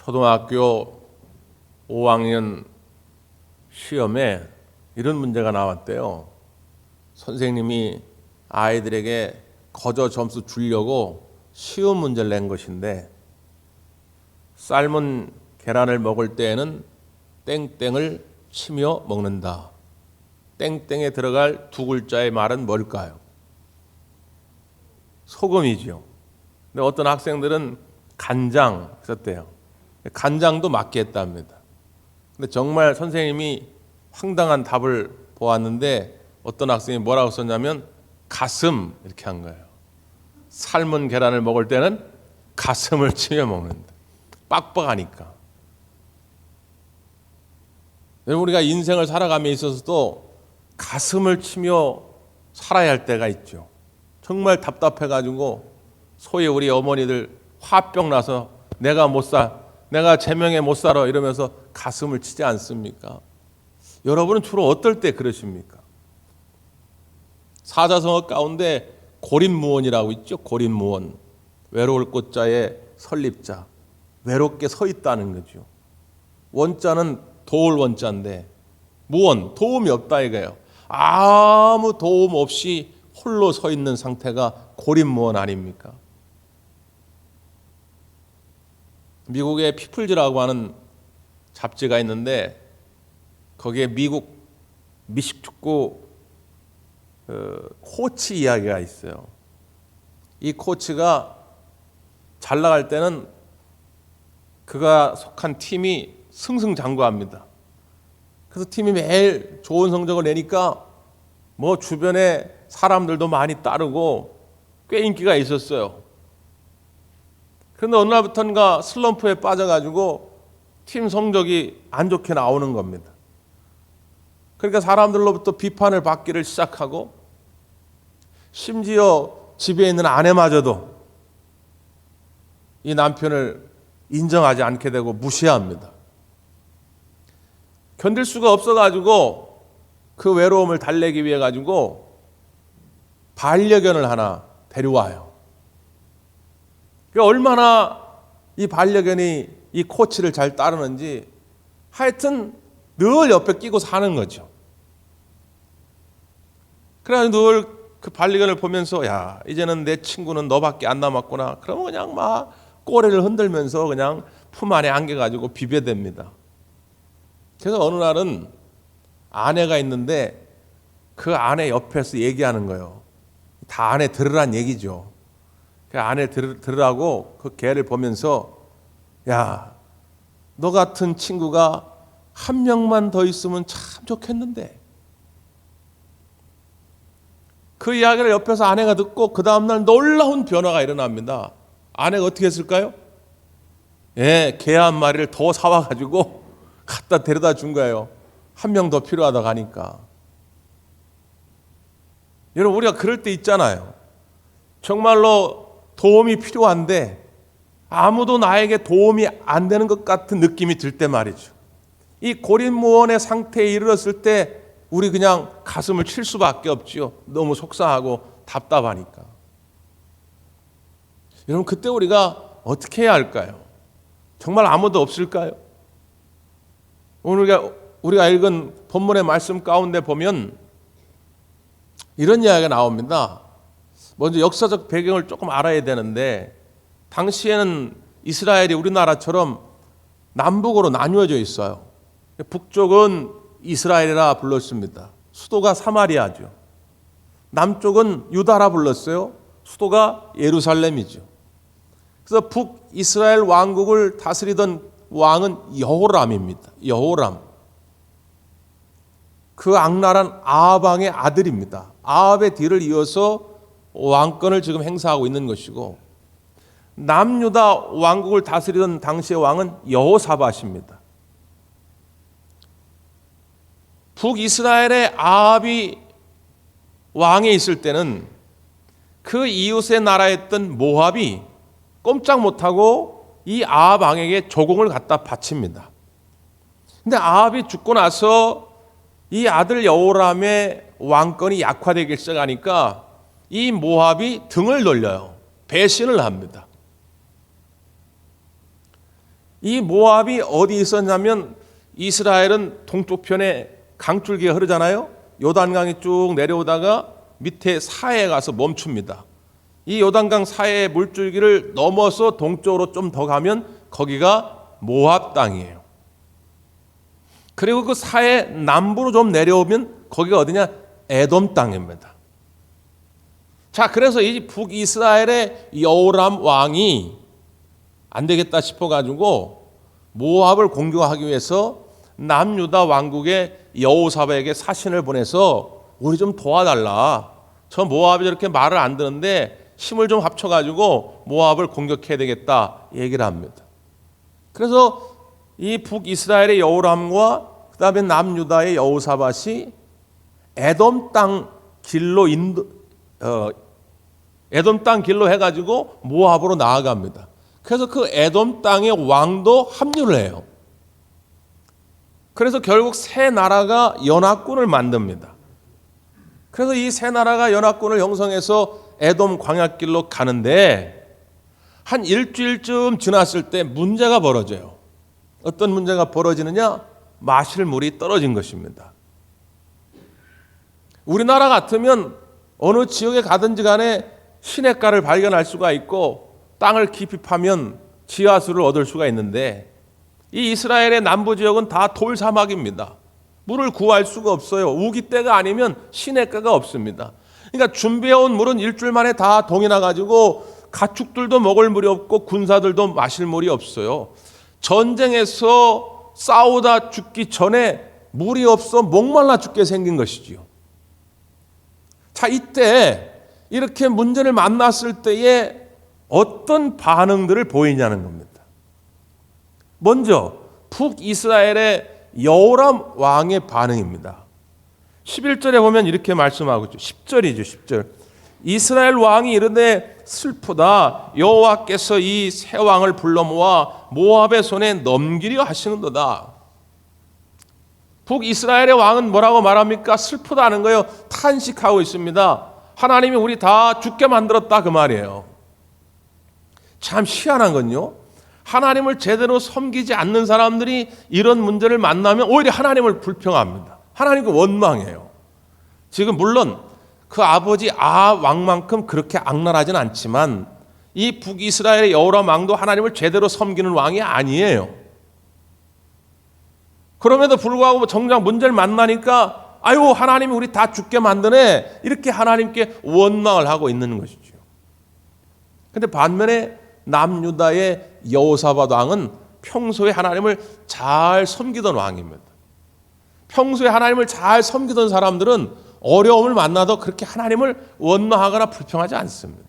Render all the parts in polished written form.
초등학교 5학년 시험에 이런 문제가 나왔대요. 선생님이 아이들에게 거저 점수 주려고 쉬운 문제를 낸 것인데, 삶은 계란을 먹을 때에는 땡땡을 치며 먹는다. 땡땡에 들어갈 두 글자의 말은 뭘까요? 소금이지요. 근데 어떤 학생들은 간장 썼대요. 간장도 맞게 했답니다. 근데 정말 선생님이 황당한 답을 보았는데, 어떤 학생이 뭐라고 썼냐면 가슴 이렇게 한 거예요. 삶은 계란을 먹을 때는 가슴을 치며 먹는다. 빡빡하니까. 우리가 인생을 살아감에 있어서도 가슴을 치며 살아야 할 때가 있죠. 정말 답답해가지고 소위 우리 어머니들 화병 나서 내가 못 살, 내가 제명에 못 살아 이러면서 가슴을 치지 않습니까? 여러분은 주로 어떨 때 그러십니까? 사자성어 가운데 고린무원이라고 있죠. 고린무원. 외로울 꽃자에 설립자. 외롭게 서 있다는 거죠. 원자는 도울 원자인데 무원, 도움이 없다 이거예요. 아무 도움 없이 홀로 서 있는 상태가 고린무원 아닙니까? 미국의 피플즈라고 하는 잡지가 있는데, 거기에 미국 미식축구 코치 이야기가 있어요. 이 코치가 잘 나갈 때는 그가 속한 팀이 승승장구합니다. 그래서 팀이 매일 좋은 성적을 내니까 뭐 주변에 사람들도 많이 따르고 꽤 인기가 있었어요. 그런데 어느 날부터인가 슬럼프에 빠져가지고 팀 성적이 안 좋게 나오는 겁니다. 그러니까 사람들로부터 비판을 받기를 시작하고, 심지어 집에 있는 아내마저도 이 남편을 인정하지 않게 되고 무시합니다. 견딜 수가 없어가지고 그 외로움을 달래기 위해 가지고 반려견을 하나 데려와요. 얼마나 이 반려견이 이 코치를 잘 따르는지 하여튼 늘 옆에 끼고 사는 거죠. 그래서 늘 그 반려견을 보면서, 야, 이제는 내 친구는 너밖에 안 남았구나. 그러면 그냥 막 꼬리를 흔들면서 그냥 품 안에 안겨가지고 비벼댑니다. 그래서 어느 날은 아내가 있는데 그 아내 옆에서 얘기하는 거예요. 다 아내 들으란 얘기죠. 그 아내 들으라고 그 개를 보면서, 야, 너 같은 친구가 한 명만 더 있으면 참 좋겠는데. 그 이야기를 옆에서 아내가 듣고 그 다음날 놀라운 변화가 일어납니다. 아내가 어떻게 했을까요? 개 한 마리를 더 사와가지고 갖다 데려다 준 거예요. 한 명 더 필요하다고 하니까. 여러분, 우리가 그럴 때 있잖아요. 정말로 도움이 필요한데 아무도 나에게 도움이 안 되는 것 같은 느낌이 들 때 말이죠. 이 고린무원의 상태에 이르렀을 때 우리 그냥 가슴을 칠 수밖에 없지요. 너무 속상하고 답답하니까. 여러분, 그때 우리가 어떻게 해야 할까요? 정말 아무도 없을까요? 오늘 우리가 읽은 본문의 말씀 가운데 보면 이런 이야기가 나옵니다. 먼저 역사적 배경을 조금 알아야 되는데, 당시에는 이스라엘이 우리나라처럼 남북으로 나뉘어져 있어요. 북쪽은 이스라엘이라 불렀습니다. 수도가 사마리아죠. 남쪽은 유다라 불렀어요. 수도가 예루살렘이죠. 그래서 북이스라엘 왕국을 다스리던 왕은 여호람입니다. 여호람. 그 악랄한 아합 왕의 아들입니다. 아합의 뒤를 이어서 왕권을 지금 행사하고 있는 것이고, 남유다 왕국을 다스리던 당시의 왕은 여호사밧입니다. 북이스라엘의 아합이 왕에 있을 때는 그 이웃의 나라였던 모압이 꼼짝 못하고 이 아합 왕에게 조공을 갖다 바칩니다. 근데 아합이 죽고 나서 이 아들 여호람의 왕권이 약화되기 시작하니까 이 모압이 등을 돌려요. 배신을 합니다. 이 모압이 어디 있었냐면 이스라엘은 동쪽편에 강줄기가 흐르잖아요. 요단강이 쭉 내려오다가 밑에 사해에 가서 멈춥니다. 이 요단강 사해의 물줄기를 넘어서 동쪽으로 좀 더 가면 거기가 모압 땅이에요. 그리고 그 사해 남부로 좀 내려오면 거기가 어디냐? 에돔 땅입니다. 자, 그래서 이 북이스라엘의 여호람 왕이 안 되겠다 싶어가지고 모압을 공격하기 위해서 남유다 왕국의 여호사밧에게 사신을 보내서 우리 좀 도와달라. 저 모압이 저렇게 말을 안 듣는데 힘을 좀 합쳐가지고 모압을 공격해야 되겠다 얘기를 합니다. 그래서 이 북이스라엘의 여호람과 그 다음에 남유다의 여호사밧이 에돔 땅 길로 에돔 땅 길로 해가지고 모압으로 나아갑니다. 그래서 그 에돔 땅의 왕도 합류를 해요. 그래서 결국 세 나라가 연합군을 만듭니다. 그래서 이 세 나라가 연합군을 형성해서 에돔 광야길로 가는데 한 일주일쯤 지났을 때 문제가 벌어져요. 어떤 문제가 벌어지느냐? 마실 물이 떨어진 것입니다. 우리나라 같으면 어느 지역에 가든지 간에 시냇가를 발견할 수가 있고 땅을 깊이 파면 지하수를 얻을 수가 있는데 이 이스라엘의 남부 지역은 다 돌사막입니다. 물을 구할 수가 없어요. 우기 때가 아니면 시냇가가 없습니다. 그러니까 준비해온 물은 일주일 만에 다 동이 나가지고 가축들도 먹을 물이 없고 군사들도 마실 물이 없어요. 전쟁에서 싸우다 죽기 전에 물이 없어 목말라 죽게 생긴 것이지요. 자, 이때 이렇게 문제를 만났을 때에 어떤 반응들을 보이냐는 겁니다. 먼저 북이스라엘의 여호람 왕의 반응입니다. 11절에 보면 이렇게 말씀하고 있죠. 10절이죠. 10절. 이스라엘 왕이 이르되 슬프다. 여호와께서 이 새 왕을 불러 모아 모압의 손에 넘기려 하시는도다. 북이스라엘의 왕은 뭐라고 말합니까? 슬프다는 거예요. 탄식하고 있습니다. 하나님이 우리 다 죽게 만들었다 그 말이에요. 참 희한한 건요, 하나님을 제대로 섬기지 않는 사람들이 이런 문제를 만나면 오히려 하나님을 불평합니다. 하나님을 원망해요. 지금 물론 그 아버지 왕만큼 그렇게 악랄하진 않지만 이 북이스라엘의 여호람 왕도 하나님을 제대로 섬기는 왕이 아니에요. 그럼에도 불구하고 정작 문제를 만나니까 아유, 하나님이 우리 다 죽게 만드네, 이렇게 하나님께 원망을 하고 있는 것이죠. 그런데 반면에 남유다의 여호사밧 왕은 평소에 하나님을 잘 섬기던 왕입니다. 평소에 하나님을 잘 섬기던 사람들은 어려움을 만나도 그렇게 하나님을 원망하거나 불평하지 않습니다.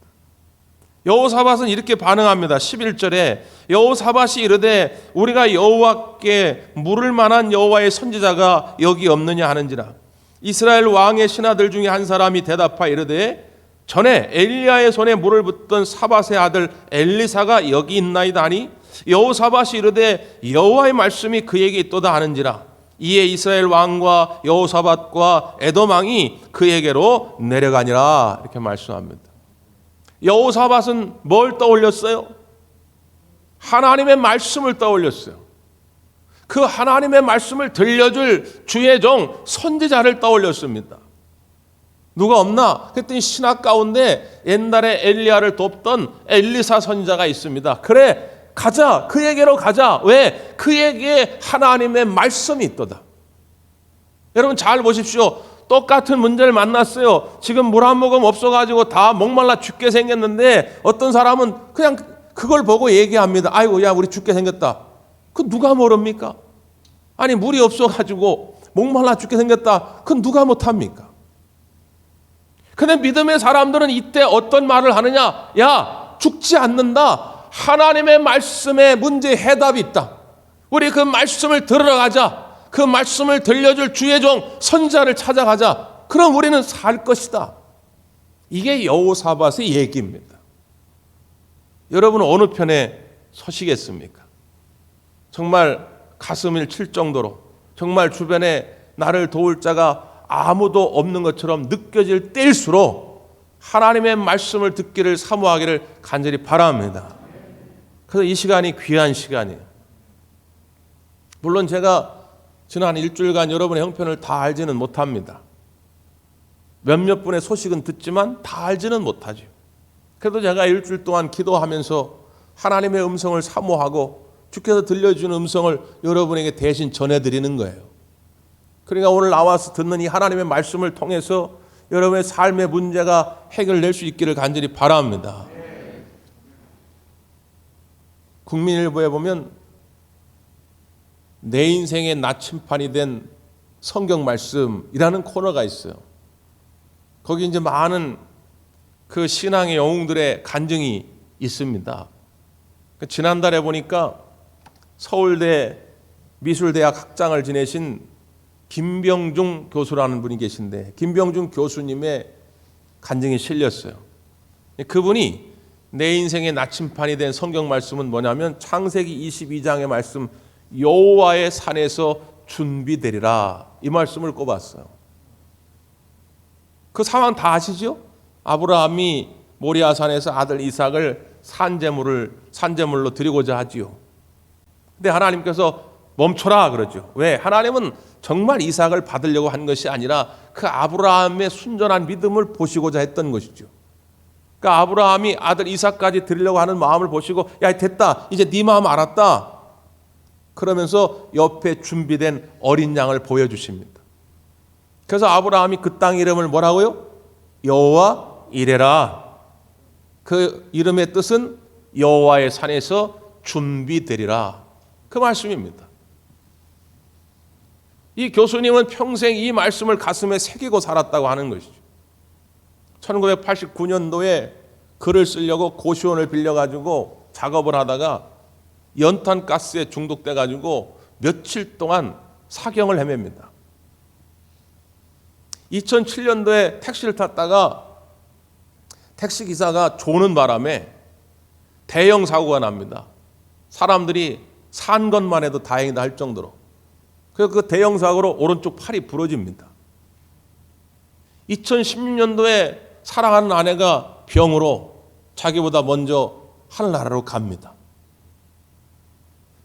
여호사밧은 이렇게 반응합니다. 11절에 여호사밧이 이르되 우리가 여호와께 물을 만한 여호와의 선지자가 여기 없느냐 하는지라. 이스라엘 왕의 신하들 중에 한 사람이 대답하여 이르되 전에 엘리야의 손에 물을 붓던 사밧의 아들 엘리사가 여기 있나이다 하니 여호사밧이 이르되 여호와의 말씀이 그에게 있도다 하는지라. 이에 이스라엘 왕과 여호사밧과 에돔 왕이 그에게로 내려가니라. 이렇게 말씀합니다. 여호사밧은 뭘 떠올렸어요? 하나님의 말씀을 떠올렸어요. 그 하나님의 말씀을 들려줄 주의 종 선지자를 떠올렸습니다. 누가 없나? 그랬더니 신학 가운데 옛날에 엘리야를 돕던 엘리사 선지자가 있습니다. 그래, 가자. 그에게로 가자. 왜? 그에게 하나님의 말씀이 있도다. 여러분 잘 보십시오. 똑같은 문제를 만났어요. 지금 물 한 모금 없어가지고 다 목말라 죽게 생겼는데 어떤 사람은 그냥 그걸 보고 얘기합니다. 아이고, 야, 우리 죽게 생겼다. 그 누가 모릅니까? 아니, 물이 없어가지고 목말라 죽게 생겼다. 그 누가 못합니까? 근데 믿음의 사람들은 이때 어떤 말을 하느냐? 야, 죽지 않는다. 하나님의 말씀에 문제의 해답이 있다. 우리 그 말씀을 들으러 가자. 그 말씀을 들려줄 주의 종 선지자를 찾아가자. 그럼 우리는 살 것이다. 이게 여호사밧의 얘기입니다. 여러분은 어느 편에 서시겠습니까? 정말 가슴을 칠 정도로 정말 주변에 나를 도울 자가 아무도 없는 것처럼 느껴질 때일수록 하나님의 말씀을 듣기를 사모하기를 간절히 바랍니다. 그래서 이 시간이 귀한 시간이에요. 물론 제가 지난 일주일간 여러분의 형편을 다 알지는 못합니다. 몇몇 분의 소식은 듣지만 다 알지는 못하죠. 그래도 제가 일주일 동안 기도하면서 하나님의 음성을 사모하고 주께서 들려주는 음성을 여러분에게 대신 전해드리는 거예요. 그러니까 오늘 나와서 듣는 이 하나님의 말씀을 통해서 여러분의 삶의 문제가 해결될 수 있기를 간절히 바랍니다. 국민일보에 보면 내 인생의 나침판이 된 성경 말씀이라는 코너가 있어요. 거기 이제 많은 그 신앙의 영웅들의 간증이 있습니다. 지난달에 보니까 서울대 미술대학 학장을 지내신 김병중 교수라는 분이 계신데 김병중 교수님의 간증이 실렸어요. 그분이 내 인생의 나침판이 된 성경 말씀은 뭐냐면 창세기 22장의 말씀 여호와의 산에서 준비되리라 이 말씀을 꼽았어요. 그 상황 다 아시죠? 아브라함이 모리아산에서 아들 이삭을 산제물로 드리고자 하지요. 근데 하나님께서 멈춰라 그러죠. 왜? 하나님은 정말 이삭을 받으려고 한 것이 아니라 그 아브라함의 순전한 믿음을 보시고자 했던 것이죠. 그러니까 아브라함이 아들 이삭까지 드리려고 하는 마음을 보시고 야 됐다 이제 네 마음 알았다 그러면서 옆에 준비된 어린 양을 보여주십니다. 그래서 아브라함이 그 땅 이름을 뭐라고요? 여호와 이레라. 그 이름의 뜻은 여호와의 산에서 준비되리라 그 말씀입니다. 이 교수님은 평생 이 말씀을 가슴에 새기고 살았다고 하는 것이죠. 1989년도에 글을 쓰려고 고시원을 빌려가지고 작업을 하다가 연탄가스에 중독돼가지고 며칠 동안 사경을 헤맵니다. 2007년도에 택시를 탔다가 택시기사가 조는 바람에 대형 사고가 납니다. 사람들이 산 것만 해도 다행이다 할 정도로. 그래서 그 대형 사고로 오른쪽 팔이 부러집니다. 2016년도에 사랑하는 아내가 병으로 자기보다 먼저 하늘나라로 갑니다.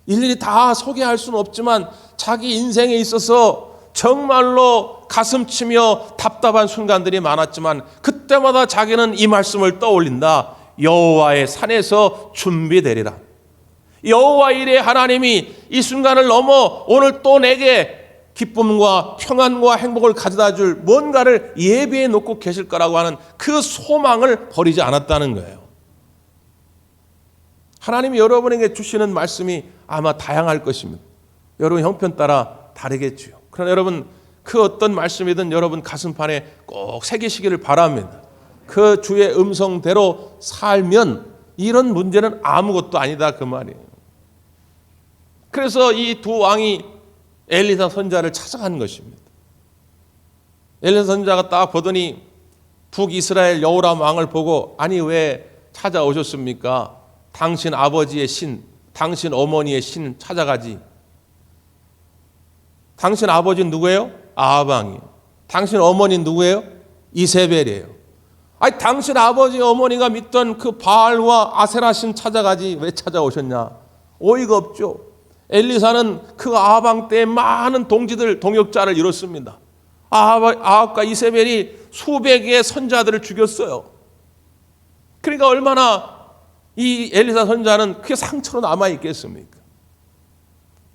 일일이 다 소개할 수는 없지만 자기 인생에 있어서 정말로 가슴 치며 답답한 순간들이 많았지만 그때마다 자기는 이 말씀을 떠올린다. 여호와의 산에서 준비되리라. 여호와 이레 하나님이 이 순간을 넘어 오늘 또 내게 기쁨과 평안과 행복을 가져다 줄 뭔가를 예비해 놓고 계실 거라고 하는 그 소망을 버리지 않았다는 거예요. 하나님이 여러분에게 주시는 말씀이 아마 다양할 것입니다. 여러분 형편 따라 다르겠죠. 그러나 여러분 그 어떤 말씀이든 여러분 가슴판에 꼭 새기시기를 바랍니다. 그 주의 음성대로 살면 이런 문제는 아무것도 아니다 그 말이에요. 그래서 이 두 왕이 엘리사 선지자를 찾아간 것입니다. 엘리사 선지자가 딱 보더니 북이스라엘 여호람 왕을 보고 아니 왜 찾아오셨습니까? 당신 아버지의 신, 당신 어머니의 신 찾아가지. 당신 아버지는 누구예요? 아합왕이에요. 당신 어머니는 누구예요? 이세벨이에요. 아니 당신 아버지 어머니가 믿던 그 바알과 아세라 신 찾아가지 왜 찾아오셨냐? 어이가 없죠. 엘리사는 그 아합왕 때에 많은 동역자를 이뤘습니다. 아합과 이세벨이 수백의 선자들을 죽였어요. 그러니까 얼마나 이 엘리사 선자는 그게 상처로 남아있겠습니까?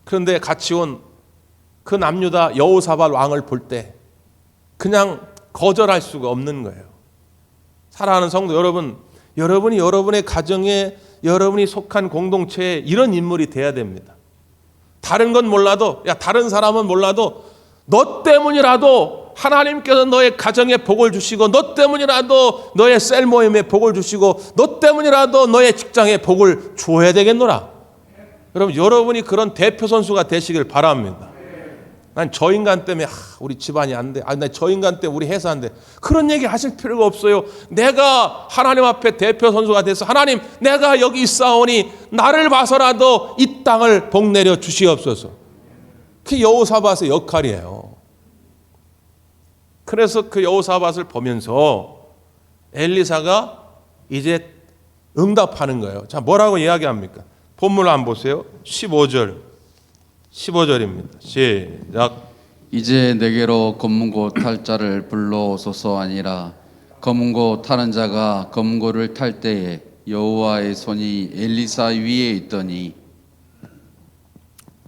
그런데 같이 온 그 남유다 여호사밧 왕을 볼 때 그냥 거절할 수가 없는 거예요. 사랑하는 성도 여러분, 여러분이 여러분의 가정에 여러분이 속한 공동체에 이런 인물이 돼야 됩니다. 다른 건 몰라도 다른 사람은 몰라도 너 때문이라도 하나님께서 너의 가정에 복을 주시고 너 때문이라도 너의 셀 모임에 복을 주시고 너 때문이라도 너의 직장에 복을 주어야 되겠노라. 여러분 여러분이 그런 대표 선수가 되시길 바랍니다. 난 저 인간 때문에 우리 집안이 안 돼. 난 저 인간 때문에 우리 회사 안 돼. 그런 얘기 하실 필요가 없어요. 내가 하나님 앞에 대표 선수가 돼서 하나님 내가 여기 있사오니 나를 봐서라도 이 땅을 복내려 주시옵소서. 그게 여호사밧의 역할이에요. 그래서 그 여호사밧을 보면서 엘리사가 이제 응답하는 거예요. 자, 뭐라고 이야기합니까? 본문을 한번 보세요. 15절 15절입니다. 시작. 이제 내게로 검은고 탈 자를 불러오소서 아니라 검은고 타는 자가 검은고를 탈 때에 여호와의 손이 엘리사 위에 있더니.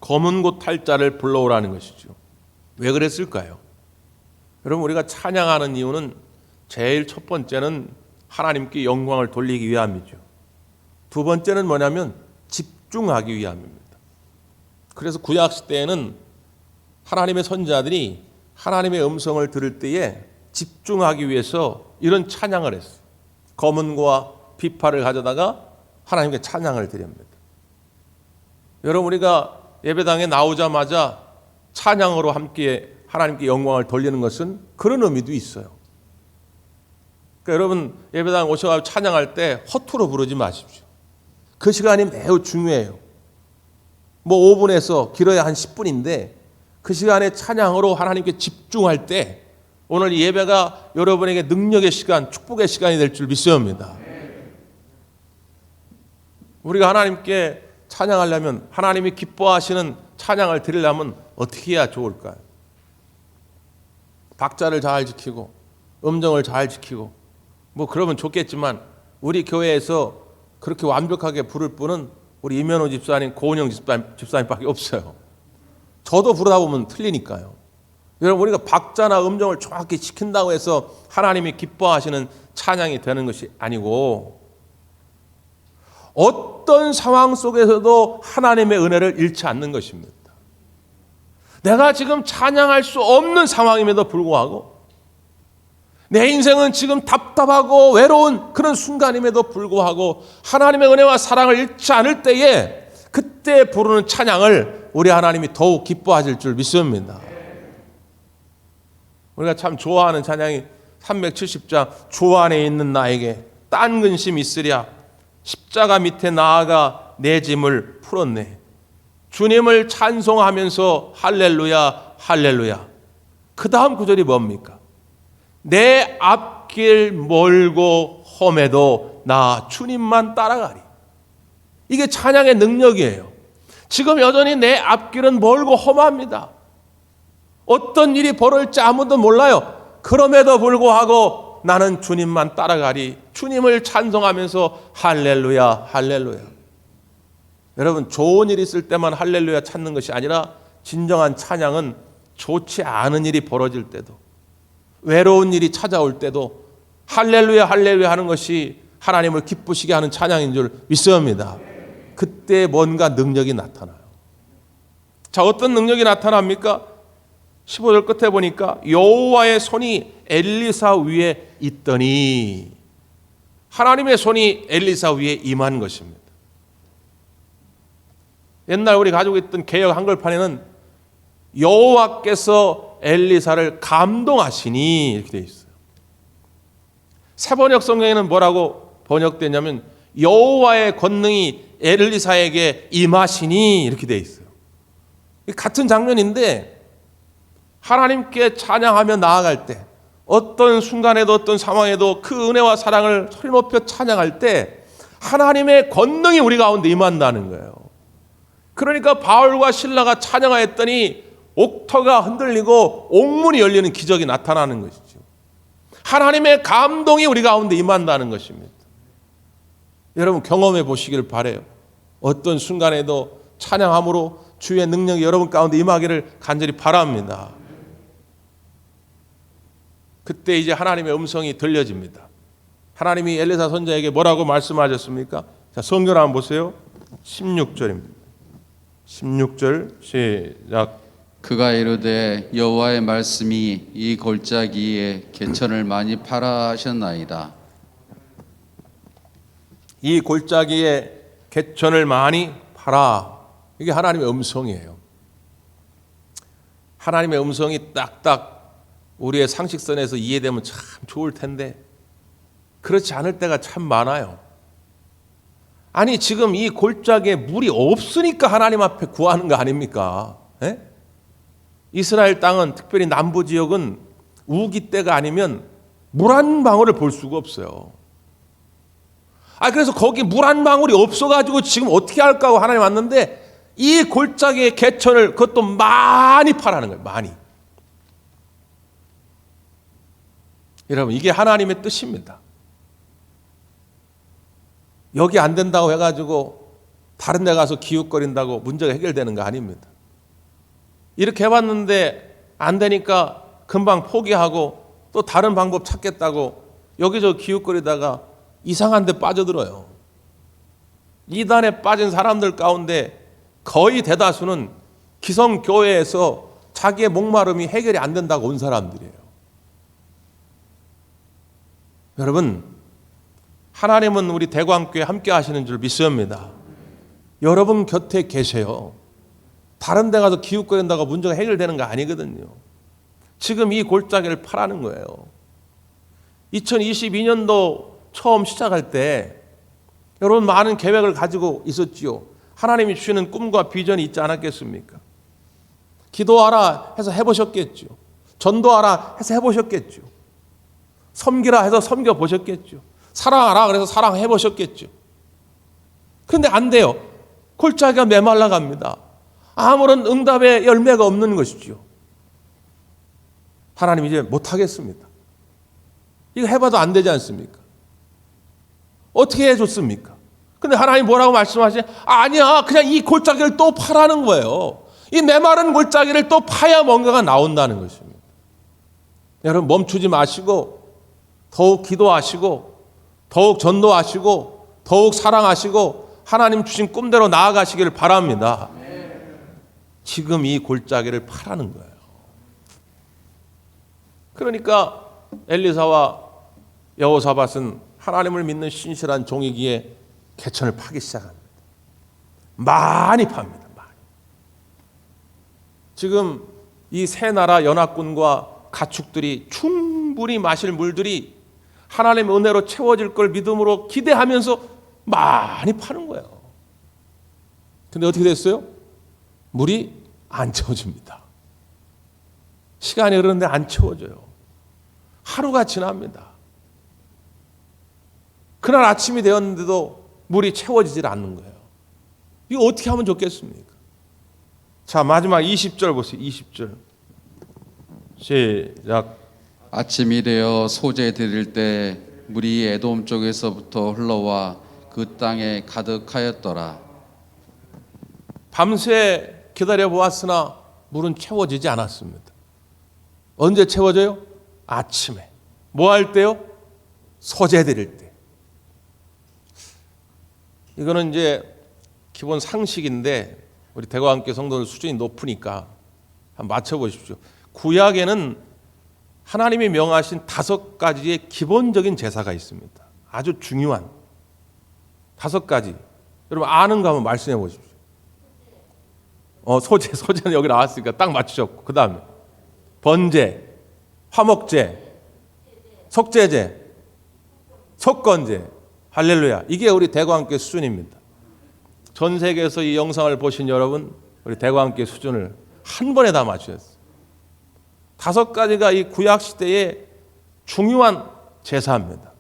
검은 곳 탈 자를 불러오라는 것이죠. 왜 그랬을까요? 여러분, 우리가 찬양하는 이유는 제일 첫 번째는 하나님께 영광을 돌리기 위함이죠. 두 번째는 뭐냐면 집중하기 위함입니다. 그래서 구약 시대에는 하나님의 선지자들이 하나님의 음성을 들을 때에 집중하기 위해서 이런 찬양을 했어요. 검은 고와 비파를 가져다가 하나님께 찬양을 드립니다. 여러분, 우리가 예배당에 나오자마자 찬양으로 함께 하나님께 영광을 돌리는 것은 그런 의미도 있어요. 그러니까 여러분, 예배당 오셔서 찬양할 때 허투루 부르지 마십시오. 그 시간이 매우 중요해요. 뭐 5분에서 길어야 한 10분인데 그 시간에 찬양으로 하나님께 집중할 때 오늘 이 예배가 여러분에게 능력의 시간, 축복의 시간이 될 줄 믿습니다. 우리가 하나님께 찬양하려면, 하나님이 기뻐하시는 찬양을 드리려면 어떻게 해야 좋을까요? 박자를 잘 지키고 음정을 잘 지키고 뭐 그러면 좋겠지만, 우리 교회에서 그렇게 완벽하게 부를 분은 우리 이면호 집사님, 고은영 집사님밖에 없어요. 저도 부르다 보면 틀리니까요. 여러분, 우리가 박자나 음정을 정확히 지킨다고 해서 하나님이 기뻐하시는 찬양이 되는 것이 아니고, 어떤 상황 속에서도 하나님의 은혜를 잃지 않는 것입니다. 내가 지금 찬양할 수 없는 상황임에도 불구하고, 내 인생은 지금 답답하고 외로운 그런 순간임에도 불구하고 하나님의 은혜와 사랑을 잃지 않을 때에 그때 부르는 찬양을 우리 하나님이 더욱 기뻐하실 줄 믿습니다. 우리가 참 좋아하는 찬양이 370장 주 안에 있는 나에게 딴 근심 있으랴 십자가 밑에 나아가 내 짐을 풀었네. 주님을 찬송하면서 할렐루야 할렐루야. 그 다음 구절이 뭡니까? 내 앞길 멀고 험해도 나 주님만 따라가리. 이게 찬양의 능력이에요. 지금 여전히 내 앞길은 멀고 험합니다. 어떤 일이 벌어질지 아무도 몰라요. 그럼에도 불구하고 나는 주님만 따라가리. 주님을 찬송하면서 할렐루야 할렐루야. 여러분, 좋은 일이 있을 때만 할렐루야 찾는 것이 아니라 진정한 찬양은 좋지 않은 일이 벌어질 때도, 외로운 일이 찾아올 때도 할렐루야 할렐루야 하는 것이 하나님을 기쁘시게 하는 찬양인 줄 믿습니다. 그때 뭔가 능력이 나타나요. 자, 어떤 능력이 나타납니까? 15절 끝에 보니까 여호와의 손이 엘리사 위에 있더니, 하나님의 손이 엘리사 위에 임한 것입니다. 옛날 우리 가지고 있던 개역 한글판에는 여호와께서 엘리사를 감동하시니 이렇게 되어 있어요. 새번역 성경에는 뭐라고 번역되냐면 여호와의 권능이 엘리사에게 임하시니 이렇게 되어 있어요. 같은 장면인데, 하나님께 찬양하며 나아갈 때, 어떤 순간에도 어떤 상황에도 그 은혜와 사랑을 소리 높여 찬양할 때 하나님의 권능이 우리 가운데 임한다는 거예요. 그러니까 바울과 실라가 찬양하였더니 옥터가 흔들리고 옥문이 열리는 기적이 나타나는 것이죠. 하나님의 감동이 우리 가운데 임한다는 것입니다. 여러분, 경험해 보시길 바라요. 어떤 순간에도 찬양함으로 주의 능력이 여러분 가운데 임하기를 간절히 바랍니다. 그때 이제 하나님의 음성이 들려집니다. 하나님이 엘리사 선지자에게 뭐라고 말씀하셨습니까? 자, 성경 한번 보세요. 16절입니다. 16절 시작. 그가 이르되 여호와의 말씀이 이 골짜기에 개천을 많이 팔아 하셨나이다. 이 골짜기에 개천을 많이 팔아. 이게 하나님의 음성이에요. 하나님의 음성이 딱딱 우리의 상식선에서 이해되면 참 좋을 텐데 그렇지 않을 때가 참 많아요. 아니, 지금 이 골짜기에 물이 없으니까 하나님 앞에 구하는 거 아닙니까? 에? 이스라엘 땅은, 특별히 남부 지역은 우기 때가 아니면 물 한 방울을 볼 수가 없어요. 그래서 거기 물 한 방울이 없어가지고 지금 어떻게 할까 하고 하나님 왔는데, 이 골짜기의 개천을 그것도 많이 파라는 거예요. 많이. 여러분, 이게 하나님의 뜻입니다. 여기 안 된다고 해가지고 다른 데 가서 기웃거린다고 문제가 해결되는 거 아닙니다. 이렇게 해봤는데 안 되니까 금방 포기하고 또 다른 방법 찾겠다고 여기저기 기웃거리다가 이상한 데 빠져들어요. 이단에 빠진 사람들 가운데 거의 대다수는 기성교회에서 자기의 목마름이 해결이 안 된다고 온 사람들이에요. 여러분, 하나님은 우리 대광교회 함께 하시는 줄 믿습니다. 여러분 곁에 계세요. 다른 데 가서 기웃거린다고 문제가 해결되는 거 아니거든요. 지금 이 골짜기를 파라는 거예요. 2022년도 처음 시작할 때 여러분 많은 계획을 가지고 있었지요. 하나님이 주시는 꿈과 비전이 있지 않았겠습니까? 기도하라 해서 해보셨겠죠. 전도하라 해서 해보셨겠죠. 섬기라 해서 섬겨보셨겠죠. 사랑하라 그래서 사랑해보셨겠죠. 그런데 안 돼요. 골짜기가 메말라 갑니다. 아무런 응답의 열매가 없는 것이죠. 하나님 이제 못하겠습니다. 이거 해봐도 안 되지 않습니까? 어떻게 해줬습니까? 근데 하나님 뭐라고 말씀하시냐? 아니야, 그냥 이 골짜기를 또 파라는 거예요. 이 메마른 골짜기를 또 파야 뭔가가 나온다는 것입니다. 여러분 멈추지 마시고 더욱 기도하시고 더욱 전도하시고 더욱 사랑하시고 하나님 주신 꿈대로 나아가시기를 바랍니다. 지금 이 골짜기를 파라는 거예요. 그러니까 엘리사와 여호사밧은 하나님을 믿는 신실한 종이기에 개천을 파기 시작합니다. 많이 팝니다. 많이. 지금 이 세 나라 연합군과 가축들이 충분히 마실 물들이 하나님의 은혜로 채워질 걸 믿음으로 기대하면서 많이 파는 거예요. 근데 어떻게 됐어요? 물이 안 채워집니다. 시간이 흐르는데 안 채워져요. 하루가 지납니다. 그날 아침이 되었는데도 물이 채워지질 않는 거예요. 이거 어떻게 하면 좋겠습니까? 자, 마지막 20절 보세요. 20절. 시작. 아침이 되어 소재 드릴 때 물이 에돔 쪽에서부터 흘러와 그 땅에 가득하였더라. 밤새 기다려보았으나 물은 채워지지 않았습니다. 언제 채워져요? 아침에. 뭐 할 때요? 소재 드릴 때. 이거는 이제 기본 상식인데 우리 대과함께 성도들 수준이 높으니까 한번 맞춰보십시오. 구약에는 하나님이 명하신 5가지의 기본적인 제사가 있습니다. 아주 중요한 5가지. 여러분 아는 거 한번 말씀해 보십시오. 소제는 여기 나왔으니까 딱 맞추셨고, 그 다음에 번제, 화목제, 속제제, 속건제. 할렐루야. 이게 우리 대과함께 수준입니다. 전 세계에서 이 영상을 보신 여러분, 우리 대과함께 수준을 한 번에 다 맞추셨어요. 5가지가 이 구약 시대의 중요한 제사입니다.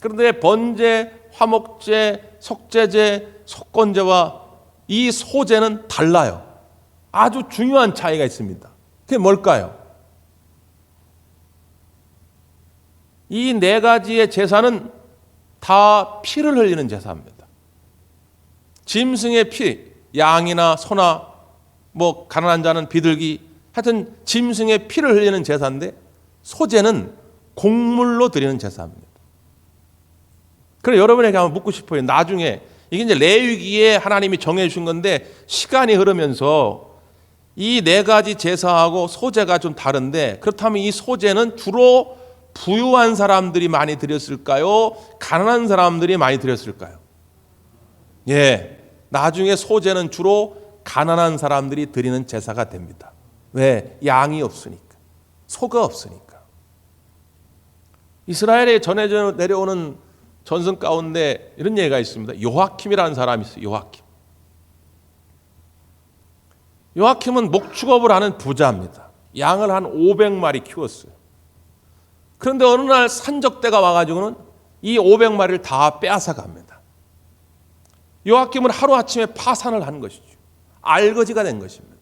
그런데 번제, 화목제, 속제제, 속건제와 이 소제는 달라요. 아주 중요한 차이가 있습니다. 그게 뭘까요? 이 4가지의 제사는 다 피를 흘리는 제사입니다. 짐승의 피, 양이나 소나 뭐 가난한 자는 비둘기, 하여튼 짐승의 피를 흘리는 제사인데 소제는 곡물로 드리는 제사입니다. 그래서 여러분에게 한번 묻고 싶어요. 나중에 이게 이제 레위기에 하나님이 정해 주신 건데 시간이 흐르면서 이 4가지 제사하고 소제가 좀 다른데, 그렇다면 이 소제는 주로 부유한 사람들이 많이 드렸을까요? 가난한 사람들이 많이 드렸을까요? 예, 나중에 소제는 주로 가난한 사람들이 드리는 제사가 됩니다. 왜? 양이 없으니까, 소가 없으니까. 이스라엘에 전해져 내려오는 전승 가운데 이런 얘기가 있습니다. 요아킴이라는 사람이 있어요. 요아킴은 목축업을 하는 부자입니다. 양을 한 500마리 키웠어요. 그런데 어느 날 산적대가 와가지고는 이 500마리를 다 빼앗아 갑니다. 요아킴은 하루아침에 파산을 한 것이죠. 알거지가 된 것입니다.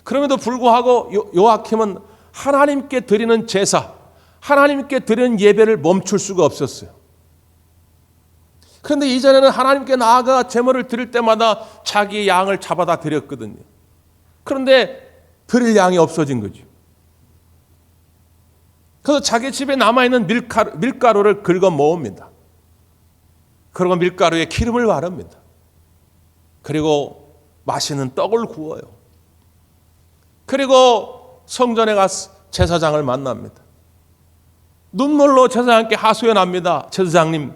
그럼에도 불구하고 요아킴은 하나님께 드리는 제사, 하나님께 드리는 예배를 멈출 수가 없었어요. 그런데 이전에는 하나님께 나아가 제물을 드릴 때마다 자기의 양을 잡아다 드렸거든요. 그런데 드릴 양이 없어진 거죠. 그래서 자기 집에 남아있는 밀가루를 긁어 모읍니다. 그리고 밀가루에 기름을 바릅니다. 그리고 맛있는 떡을 구워요. 그리고 성전에 가서 제사장을 만납니다. 눈물로 제사장께 하소연합니다. 제사장님,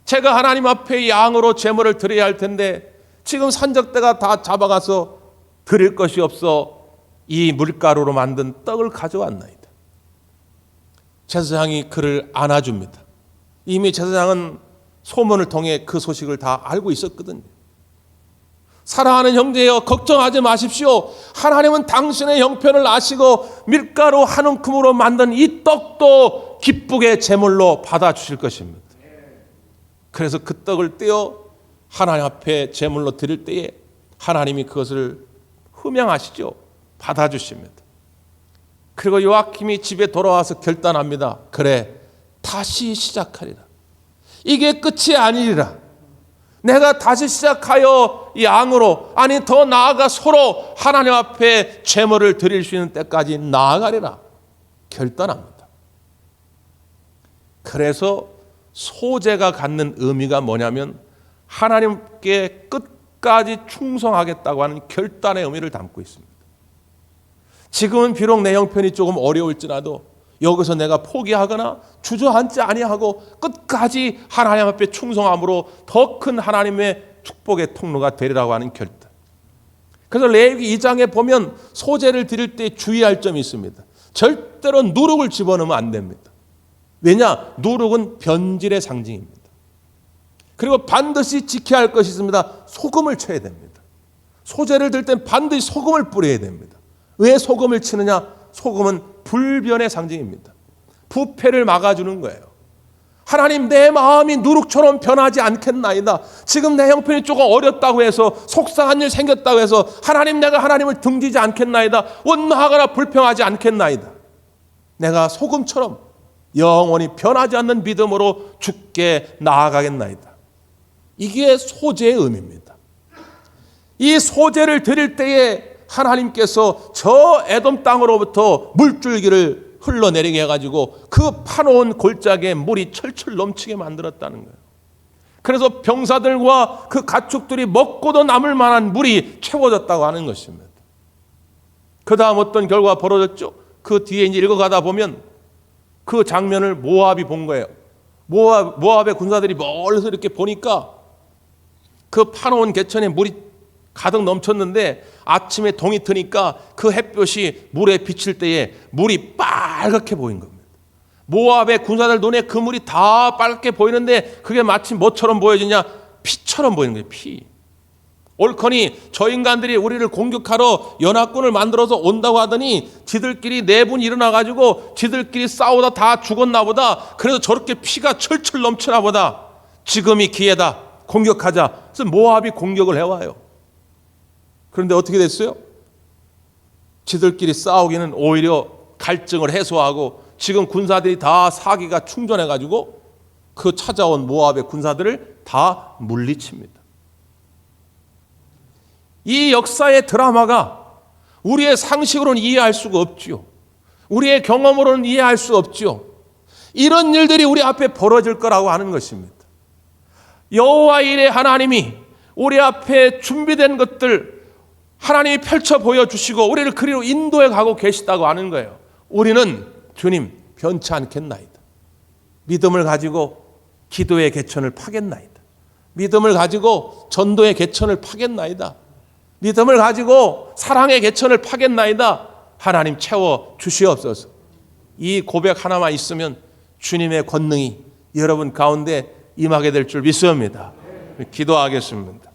제가 하나님 앞에 양으로 제물을 드려야 할 텐데 지금 산적대가 다 잡아가서 드릴 것이 없어 이 밀가루로 만든 떡을 가져왔나이다. 제사장이 그를 안아줍니다. 이미 제사장은 소문을 통해 그 소식을 다 알고 있었거든요. 사랑하는 형제여, 걱정하지 마십시오. 하나님은 당신의 형편을 아시고 밀가루 한 움큼으로 만든 이 떡도 기쁘게 제물로 받아주실 것입니다. 그래서 그 떡을 떼어 하나님 앞에 제물로 드릴 때에 하나님이 그것을 흠양하시죠. 받아주십니다. 그리고 요아킴이 집에 돌아와서 결단합니다. 그래, 다시 시작하리라. 이게 끝이 아니리라. 내가 다시 시작하여 양으로, 아니 더 나아가 서로 하나님 앞에 제물을 드릴 수 있는 때까지 나아가리라 결단합니다. 그래서 소제가 갖는 의미가 뭐냐면 하나님께 끝까지 충성하겠다고 하는 결단의 의미를 담고 있습니다. 지금은 비록 내 형편이 조금 어려울지라도 여기서 내가 포기하거나 주저앉지 아니하고 끝까지 하나님 앞에 충성함으로 더 큰 하나님의 축복의 통로가 되리라고 하는 결단. 그래서 레위기 2장에 보면 소제를 드릴 때 주의할 점이 있습니다. 절대로 누룩을 집어넣으면 안 됩니다. 왜냐? 누룩은 변질의 상징입니다. 그리고 반드시 지켜야 할 것이 있습니다. 소금을 쳐야 됩니다. 소제를 들 땐 반드시 소금을 뿌려야 됩니다. 왜 소금을 치느냐? 소금은 불변의 상징입니다. 부패를 막아주는 거예요. 하나님, 내 마음이 누룩처럼 변하지 않겠나이다. 지금 내 형편이 조금 어렵다고 해서, 속상한 일 생겼다고 해서 하나님, 내가 하나님을 등지지 않겠나이다. 원망하거나 불평하지 않겠나이다. 내가 소금처럼 영원히 변하지 않는 믿음으로 주께 나아가겠나이다. 이게 소제의 의미입니다. 이 소제를 드릴 때에 하나님께서 저 에돔 땅으로부터 물줄기를 흘러내리게 해가지고 그 파놓은 골짜기에 물이 철철 넘치게 만들었다는 거예요. 그래서 병사들과 그 가축들이 먹고도 남을 만한 물이 채워졌다고 하는 것입니다. 그 다음 어떤 결과가 벌어졌죠? 그 뒤에 이제 읽어가다 보면 그 장면을 모압이 본 거예요. 모압의 군사들이 멀리서 이렇게 보니까 그 파놓은 개천에 물이 가득 넘쳤는데 아침에 동이 트니까 그 햇볕이 물에 비칠 때에 물이 빨갛게 보인 겁니다. 모압의 군사들 눈에 그 물이 다 빨갛게 보이는데 그게 마치 뭐처럼 보여지냐? 피처럼 보이는 거예요. 피. 옳거니 저 인간들이 우리를 공격하러 연합군을 만들어서 온다고 하더니 지들끼리 네 분이 일어나가지고 지들끼리 싸우다 다 죽었나 보다. 그래서 저렇게 피가 철철 넘치나 보다. 지금이 기회다. 공격하자. 그래서 모압이 공격을 해와요. 그런데 어떻게 됐어요? 지들끼리 싸우기는 오히려 갈증을 해소하고 지금 군사들이 다 사기가 충전해가지고 그 찾아온 모압의 군사들을 다 물리칩니다. 이 역사의 드라마가 우리의 상식으로는 이해할 수가 없지요. 우리의 경험으로는 이해할 수 없지요. 이런 일들이 우리 앞에 벌어질 거라고 하는 것입니다. 여호와 일의 하나님이 우리 앞에 준비된 것들 하나님이 펼쳐 보여주시고 우리를 그리로 인도해 가고 계시다고 하는 거예요. 우리는 주님 변치 않겠나이다. 믿음을 가지고 기도의 개천을 파겠나이다. 믿음을 가지고 전도의 개천을 파겠나이다. 믿음을 가지고 사랑의 개천을 파겠나이다. 하나님 채워 주시옵소서. 이 고백 하나만 있으면 주님의 권능이 여러분 가운데 임하게 될 줄 믿습니다. 기도하겠습니다.